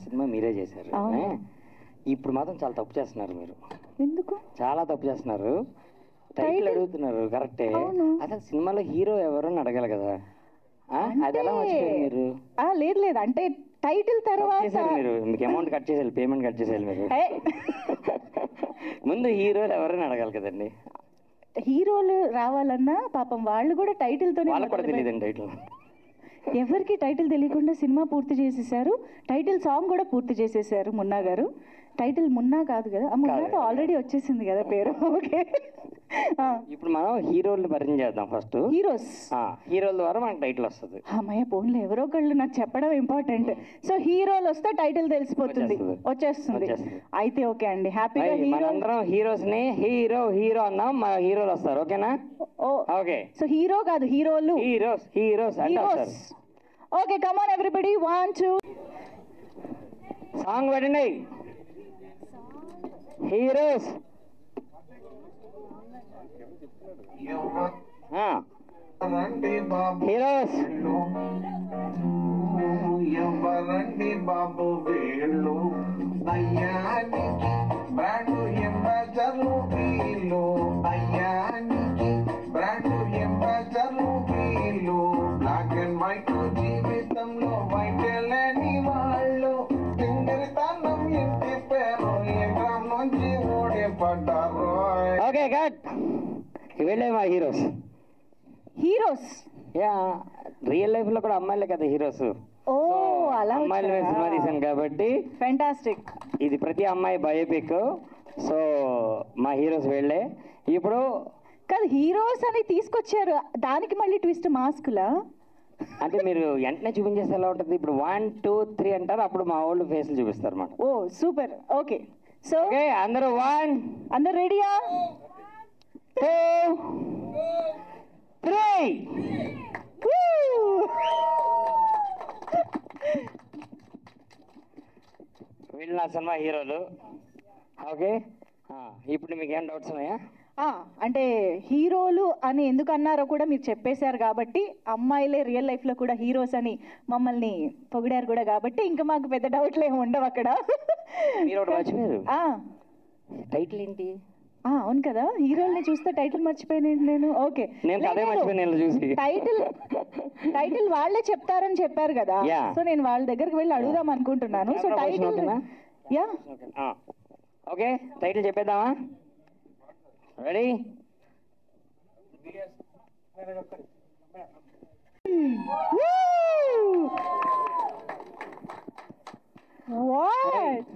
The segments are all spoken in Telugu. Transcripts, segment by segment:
సినిమా మీరే చేశారు. ఇప్పుడు మాత్రం చాలా తప్పు చేస్తున్నారు మీరు. ఎందుకు? చాలా తప్పు చేస్తున్నారు. టైటిల్ అడుగుతున్నారు కరెక్టే, అసలు సినిమాలో హీరో ఎవరు అని అడగాలి కదా. అది ఎలా మర్చిపోయారు మీరు? లేదు లేదు, అంటే టైటిల్ తర్వాత మీరు మీకు అమౌంట్ కట్ చేసేయాలి, పేమెంట్ కట్ చేసేయాలి మీరు. ముందు హీరోలు ఎవరైనా అడగాలి కదండి. హీరోలు రావాలన్నా పాపం వాళ్ళు కూడా టైటిల్ తోనే, వాళ్ళకి కూడా తెలియదండి టైటిల్. ఎవరికి టైటిల్ తెలియకుండా సినిమా పూర్తి చేసేసారు. టైటిల్ సాంగ్ కూడా పూర్తి చేసేసారు మున్నా గారు. టైటిల్ మున్నా కాదు కదా, మున్నాతో ఆల్రెడీ వచ్చేసింది కదా పేరు. ఓకే, ఇప్పుడు మనం హీరోల్ని పరిచయం చేద్దాం. ఫస్ట్ హీరోల ద్వారా మనకు టైటిల్ వస్తుంది. అమ్మయ్య పోన్లే, ఎవరో ఒకళ్ళు నాకు చెప్పడం ఇంపార్టెంట్. సో హీరోలు వస్తే టైటిల్ తెలిసిపోతుంది, వచ్చేస్తుంది. అయితే ఓకే అండి, హ్యాపీగా మనందరం హీరోస్ ని హీరో హీరో అన్నాం, మా హీరోలు వస్తారు. ఓకేనా? ఓకే, సో హీరో కాదు హీరోలు, heroes heroes heroes. Okay, come on everybody, 1 2 song పెట్టండి. హీరోస్ హీరోస్ ఎవరండి బాబు వీళ్ళు, అయ్యానికి బ్రాండు ఎంబజర్లు వీళ్ళు, అయ్యానికి బ్రాండు ఎంబజర్లు వీళ్ళు, బ్లాక్ అండ్ వైట్ జీవితంలో వైట్ లేని వాళ్ళు, చింగరితనం ఇంటి పేరు ఎగ్రాం నుంచి ఓడిపడ్డారు. Okay cut. వీళ్ళే మా హీరోస్. హీరోస్ రియల్ లైఫ్ లో కూడా అమ్మాయిలే కదా హీరోస్. అమ్మాయిల మీద సినిమా తీసాను కాబట్టి ఫ్యాంటాస్టిక్. ఇది ప్రతి అమ్మాయి బయోపిక్. సో మా హీరోస్ వీళ్ళే. ఇప్పుడు కాదు హీరోస్ అని తీసుకొచ్చారు, దానికి మళ్ళీ ట్విస్ట్ మాస్కులా అంటే మీరు వెంటనే చూపించేస్తే ఎలా ఉంటుంది. ఇప్పుడు 1 2 3 అంటారు, అప్పుడు మా వాళ్ళు ఫేస్లు చూపిస్తారు అన్నమాట. ఓ సూపర్. ఓకే, సో అందరూ 1 అందరు రెడీయా? 2 3. వీళ్ళు నా సినిమా హీరోలు. ఓకే, ఇప్పుడు మీకు ఏం డౌట్స్ ఉన్నాయా? అంటే హీరోలు అని ఎందుకు అన్నారో కూడా మీరు చెప్పేశారు కాబట్టి, అమ్మాయిలే రియల్ లైఫ్ లో కూడా హీరోస్ అని మమ్మల్ని పొగిడారు కూడా కాబట్టి ఇంకా మాకు పెద్ద డౌట్లు ఏమి ఉండవు అక్కడ. మీరు ఒకటి మర్చిపోయారు, టైటిల్ ఏంటి? అవును కదా, హీరోల్ని చూస్తే టైటిల్ మర్చిపోయాను నేను. ఓకే, టైటిల్ వాళ్ళే చెప్తారని చెప్పారు కదా, సో నేను వాళ్ళ దగ్గరికి వెళ్ళి అడుగుదాం అనుకుంటున్నాను. సో టైటిల్ ఓకే, టైటిల్ చెప్పేద్దామా? రెడీ? వాట్?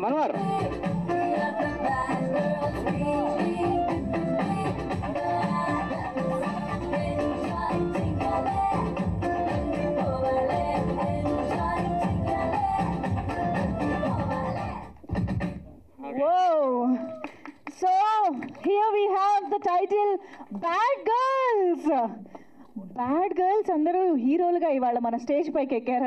మనవారు So here we have the title Bad Girls. Bad Girls అందరూ హీరోలుగా ఇవాళ మన స్టేజ్ పైకి ఎక్కారు.